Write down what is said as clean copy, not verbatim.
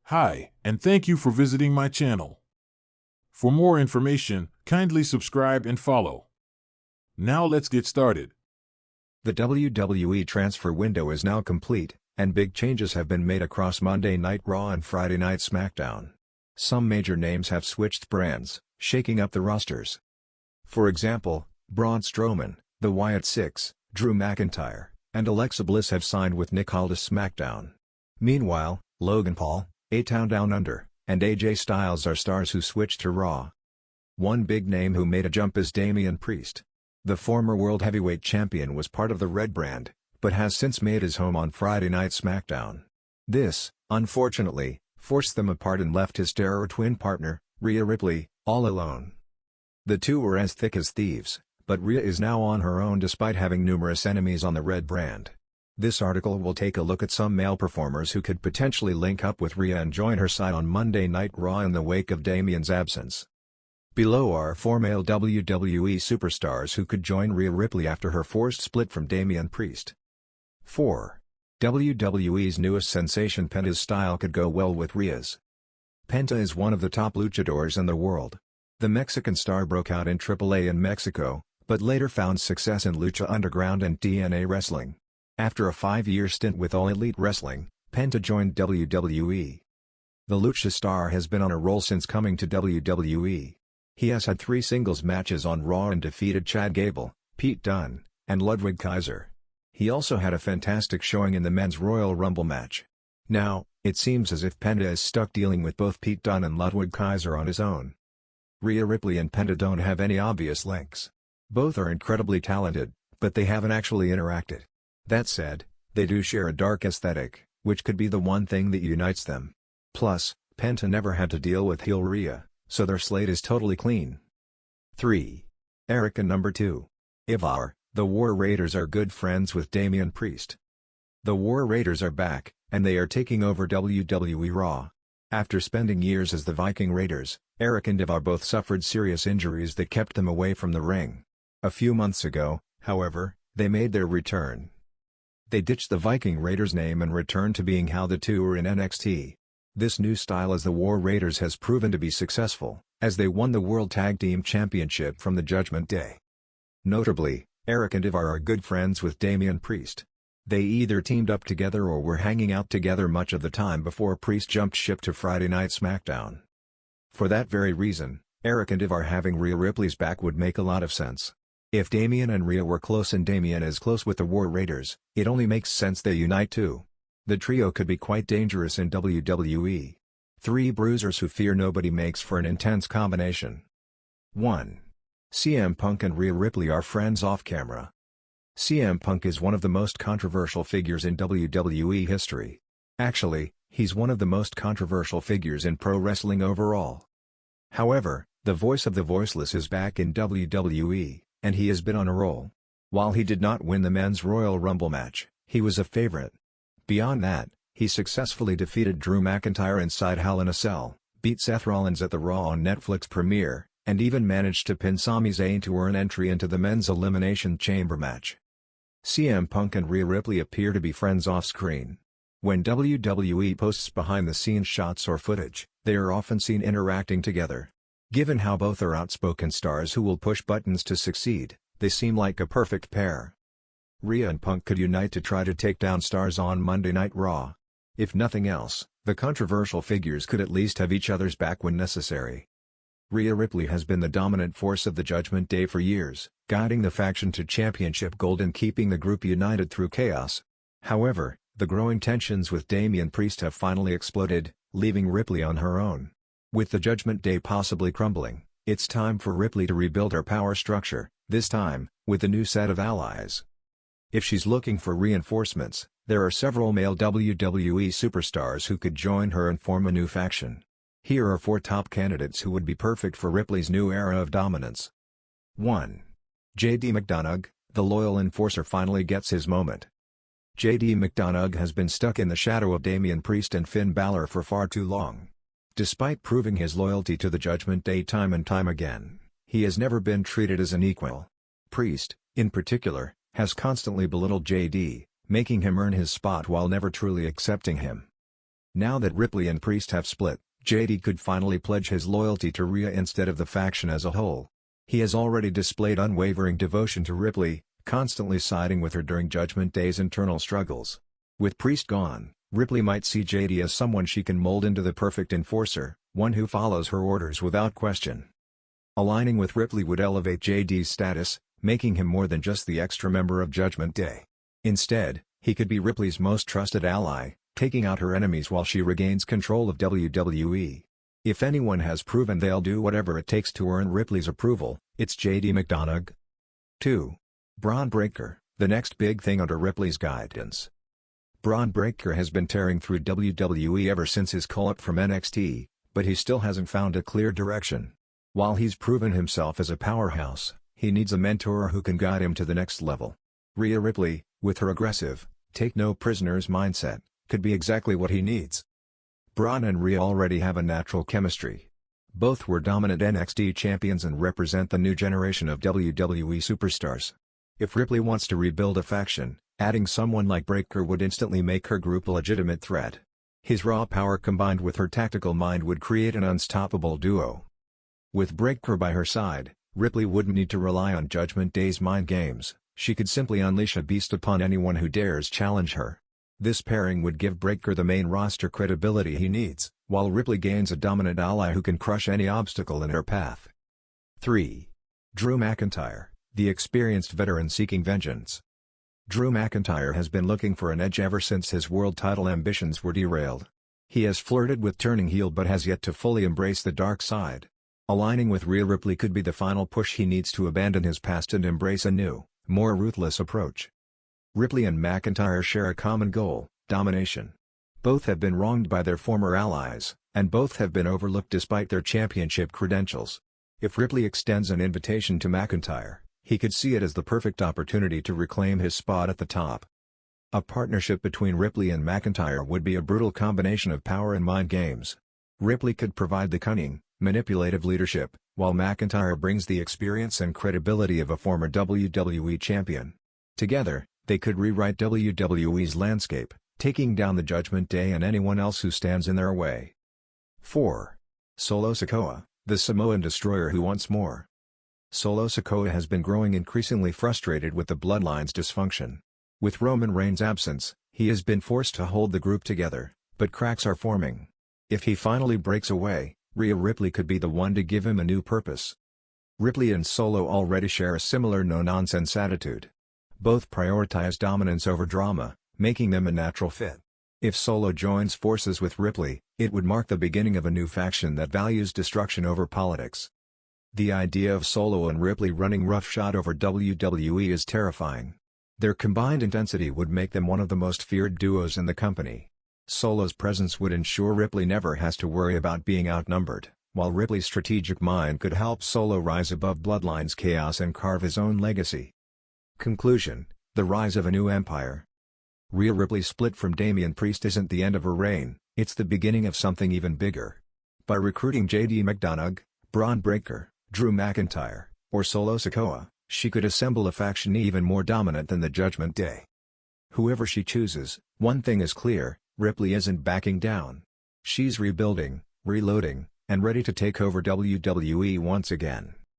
Hi, and thank you for visiting my channel. For more information, kindly subscribe and follow. Now let's get started. The WWE transfer window is now complete, and big changes have been made across Monday Night Raw and Friday Night SmackDown. Some major names have switched brands, shaking up the rosters. For example, Braun Strowman, The Wyatt Six, Drew McIntyre, and Alexa Bliss have signed with Nick Aldis SmackDown. Meanwhile, Logan Paul, A-Town Down Under, and AJ Styles are stars who switched to Raw. One big name who made a jump is Damian Priest. The former World Heavyweight Champion was part of the Red brand, but has since made his home on Friday Night SmackDown. This, unfortunately, forced them apart and left his terror twin partner, Rhea Ripley, all alone. The two were as thick as thieves, but Rhea is now on her own despite having numerous enemies on the Red brand. This article will take a look at some male performers who could potentially link up with Rhea and join her side on Monday Night Raw in the wake of Damian's absence. Below are 4 male WWE superstars who could join Rhea Ripley after her forced split from Damian Priest. 4. WWE's newest sensation Penta's style could go well with Rhea's. Penta is one of the top luchadors in the world. The Mexican star broke out in AAA in Mexico, but later found success in Lucha Underground and TNA Wrestling. After a 5-year stint with All Elite Wrestling, Penta joined WWE. The Lucha star has been on a roll since coming to WWE. He has had 3 singles matches on Raw and defeated Chad Gable, Pete Dunne, and Ludwig Kaiser. He also had a fantastic showing in the Men's Royal Rumble match. Now, it seems as if Penta is stuck dealing with both Pete Dunne and Ludwig Kaiser on his own. Rhea Ripley and Penta don't have any obvious links. Both are incredibly talented, but they haven't actually interacted. That said, they do share a dark aesthetic, which could be the one thing that unites them. Plus, Penta never had to deal with heel Rhea, so their slate is totally clean. 3. Erica number 2. Ivar, the War Raiders are good friends with Damian Priest. The War Raiders are back, and they are taking over WWE Raw. After spending years as the Viking Raiders, Eric and Ivar both suffered serious injuries that kept them away from the ring. A few months ago, however, they made their return. They ditched the Viking Raiders name and returned to being how the two were in NXT. This new style as the War Raiders has proven to be successful, as they won the World Tag Team Championship from the Judgment Day. Notably, Eric and Ivar are good friends with Damian Priest. They either teamed up together or were hanging out together much of the time before Priest jumped ship to Friday Night SmackDown. For that very reason, Eric and Ivar having Rhea Ripley's back would make a lot of sense. If Damian and Rhea were close and Damian is close with the War Raiders, it only makes sense they unite too. The trio could be quite dangerous in WWE. 3 bruisers who fear nobody makes for an intense combination. 1. CM Punk and Rhea Ripley are friends off-camera. CM Punk is one of the most controversial figures in WWE history. Actually, he's one of the most controversial figures in pro wrestling overall. However, the voice of the voiceless is back in WWE, and he has been on a roll. While he did not win the Men's Royal Rumble match, he was a favorite. Beyond that, he successfully defeated Drew McIntyre inside Hell in a Cell, beat Seth Rollins at the Raw on Netflix premiere, and even managed to pin Sami Zayn to earn entry into the Men's Elimination Chamber match. CM Punk and Rhea Ripley appear to be friends off-screen. When WWE posts behind-the-scenes shots or footage, they are often seen interacting together. Given how both are outspoken stars who will push buttons to succeed, they seem like a perfect pair. Rhea and Punk could unite to try to take down stars on Monday Night Raw. If nothing else, the controversial figures could at least have each other's back when necessary. Rhea Ripley has been the dominant force of the Judgment Day for years, guiding the faction to championship gold and keeping the group united through chaos. However, the growing tensions with Damian Priest have finally exploded, leaving Ripley on her own. With the Judgment Day possibly crumbling, it's time for Ripley to rebuild her power structure, this time, with a new set of allies. If she's looking for reinforcements, there are several male WWE superstars who could join her and form a new faction. Here are 4 top candidates who would be perfect for Ripley's new era of dominance. 1. J.D. McDonagh, the loyal enforcer finally gets his moment. J.D. McDonagh has been stuck in the shadow of Damian Priest and Finn Balor for far too long. Despite proving his loyalty to the Judgment Day time and time again, he has never been treated as an equal. Priest, in particular, has constantly belittled JD, making him earn his spot while never truly accepting him. Now that Ripley and Priest have split, JD could finally pledge his loyalty to Rhea instead of the faction as a whole. He has already displayed unwavering devotion to Ripley, constantly siding with her during Judgment Day's internal struggles. With Priest gone, Ripley might see JD as someone she can mold into the perfect enforcer, one who follows her orders without question. Aligning with Ripley would elevate JD's status, making him more than just the extra member of Judgment Day. Instead, he could be Ripley's most trusted ally, taking out her enemies while she regains control of WWE. If anyone has proven they'll do whatever it takes to earn Ripley's approval, it's JD McDonough. 2. Braun Breaker, the next big thing under Ripley's guidance. Braun Breaker has been tearing through WWE ever since his call-up from NXT, but he still hasn't found a clear direction. While he's proven himself as a powerhouse, he needs a mentor who can guide him to the next level. Rhea Ripley, with her aggressive, take-no-prisoners mindset, could be exactly what he needs. Braun and Rhea already have a natural chemistry. Both were dominant NXT champions and represent the new generation of WWE superstars. If Ripley wants to rebuild a faction, adding someone like Breakker would instantly make her group a legitimate threat. His raw power combined with her tactical mind would create an unstoppable duo. With Breakker by her side, Ripley wouldn't need to rely on Judgment Day's mind games, she could simply unleash a beast upon anyone who dares challenge her. This pairing would give Breakker the main roster credibility he needs, while Ripley gains a dominant ally who can crush any obstacle in her path. 3. Drew McIntyre, the experienced veteran seeking vengeance. Drew McIntyre has been looking for an edge ever since his world title ambitions were derailed. He has flirted with turning heel but has yet to fully embrace the dark side. Aligning with Rhea Ripley could be the final push he needs to abandon his past and embrace a new, more ruthless approach. Ripley and McIntyre share a common goal, domination. Both have been wronged by their former allies, and both have been overlooked despite their championship credentials. If Ripley extends an invitation to McIntyre, he could see it as the perfect opportunity to reclaim his spot at the top. A partnership between Ripley and McIntyre would be a brutal combination of power and mind games. Ripley could provide the cunning, manipulative leadership, while McIntyre brings the experience and credibility of a former WWE champion. Together, they could rewrite WWE's landscape, taking down the Judgment Day and anyone else who stands in their way. 4. Solo Sikoa, the Samoan destroyer who wants more. Solo Sikoa has been growing increasingly frustrated with the Bloodline's dysfunction. With Roman Reigns' absence, he has been forced to hold the group together, but cracks are forming. If he finally breaks away, Rhea Ripley could be the one to give him a new purpose. Ripley and Solo already share a similar no-nonsense attitude. Both prioritize dominance over drama, making them a natural fit. If Solo joins forces with Ripley, it would mark the beginning of a new faction that values destruction over politics. The idea of Solo and Ripley running roughshod over WWE is terrifying. Their combined intensity would make them one of the most feared duos in the company. Solo's presence would ensure Ripley never has to worry about being outnumbered, while Ripley's strategic mind could help Solo rise above Bloodline's chaos and carve his own legacy. Conclusion: the rise of a new empire. Rhea Ripley's split from Damian Priest isn't the end of her reign, it's the beginning of something even bigger. By recruiting JD McDonough, Braun Breaker, Drew McIntyre, or Solo Sikoa, she could assemble a faction even more dominant than the Judgment Day. Whoever she chooses, one thing is clear: Ripley isn't backing down. She's rebuilding, reloading, and ready to take over WWE once again.